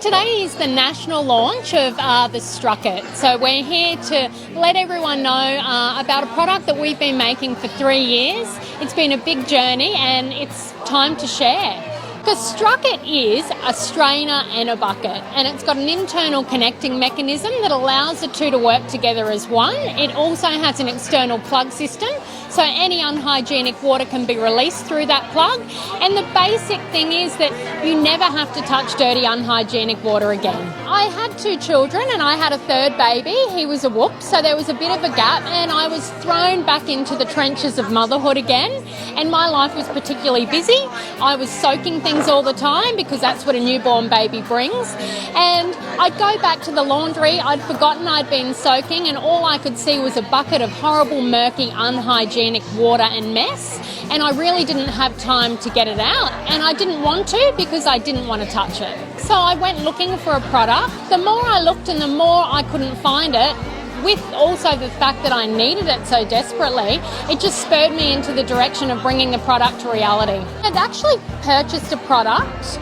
Today is the national launch of the Strucket. So we're here to let everyone know about a product that we've been making for 3 years. It's been a big journey and it's time to share. The Strucket is a strainer and a bucket, and it's got an internal connecting mechanism that allows the two to work together as one. It also has an external plug system, so any unhygienic water can be released through that plug. And the basic thing is that you never have to touch dirty, unhygienic water again. I had 2 children and I had a third baby. He was a whoop, so there was a bit of a gap, and I was thrown back into the trenches of motherhood again, and my life was particularly busy. I was soaking things all the time because that's what a newborn baby brings, and I'd go back to the laundry. I'd forgotten I'd been soaking, and all I could see was a bucket of horrible, murky, unhygienic water and mess, and I really didn't have time to get it out, and I didn't want to because I didn't want to touch it. So I went looking for a product. The more I looked and the more I couldn't find it, with also the fact that I needed it so desperately, it just spurred me into the direction of bringing the product to reality. I'd actually purchased a product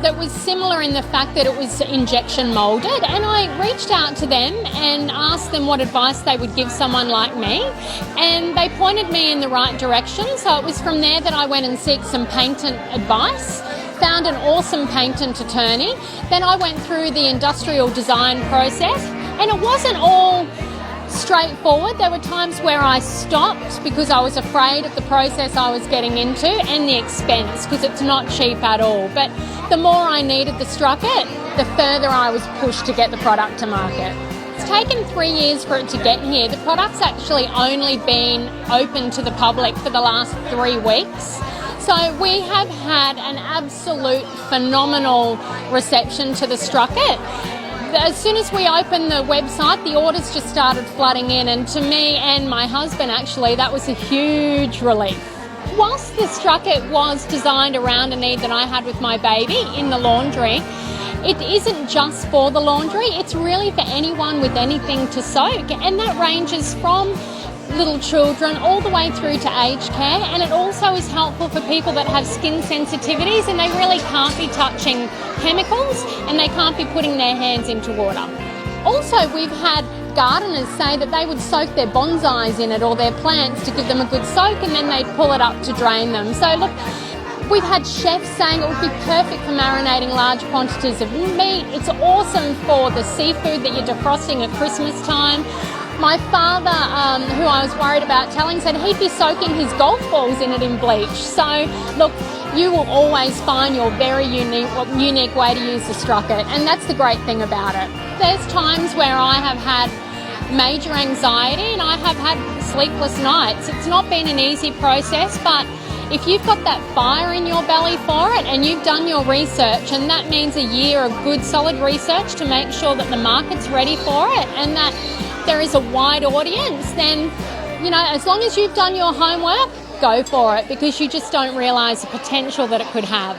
that was similar in the fact that it was injection moulded, and I reached out to them and asked them what advice they would give someone like me, and they pointed me in the right direction. So it was from there that I went and sought some patent advice, found an awesome patent attorney. Then I went through the industrial design process, and it wasn't all straightforward. There were times where I stopped because I was afraid of the process I was getting into and the expense, because it's not cheap at all. But the more I needed the Strucket, the further I was pushed to get the product to market. It's taken 3 years for it to get here. The product's actually only been open to the public for the last 3 weeks. So we have had an absolute phenomenal reception to the Strucket. As soon as we opened the website, the orders just started flooding in, and to me and my husband, actually, that was a huge relief. Whilst the Strucket was designed around a need that I had with my baby in the laundry, it isn't just for the laundry, it's really for anyone with anything to soak, and that ranges from little children all the way through to aged care, and it also is helpful for people that have skin sensitivities and they really can't be touching chemicals and they can't be putting their hands into water. Also, we've had gardeners say that they would soak their bonsais in it or their plants to give them a good soak, and then they'd pull it up to drain them. So look, we've had chefs saying it would be perfect for marinating large quantities of meat. It's awesome for the seafood that you're defrosting at Christmas time. My father, who I was worried about telling, said he'd be soaking his golf balls in it in bleach. So, look, you will always find your very unique way to use the Strucket, and that's the great thing about it. There's times where I have had major anxiety and I have had sleepless nights. It's not been an easy process, but if you've got that fire in your belly for it and you've done your research, and that means a year of good solid research to make sure that the market's ready for it and that there is a wide audience, then, you know, as long as you've done your homework, go for it, because you just don't realise the potential that it could have.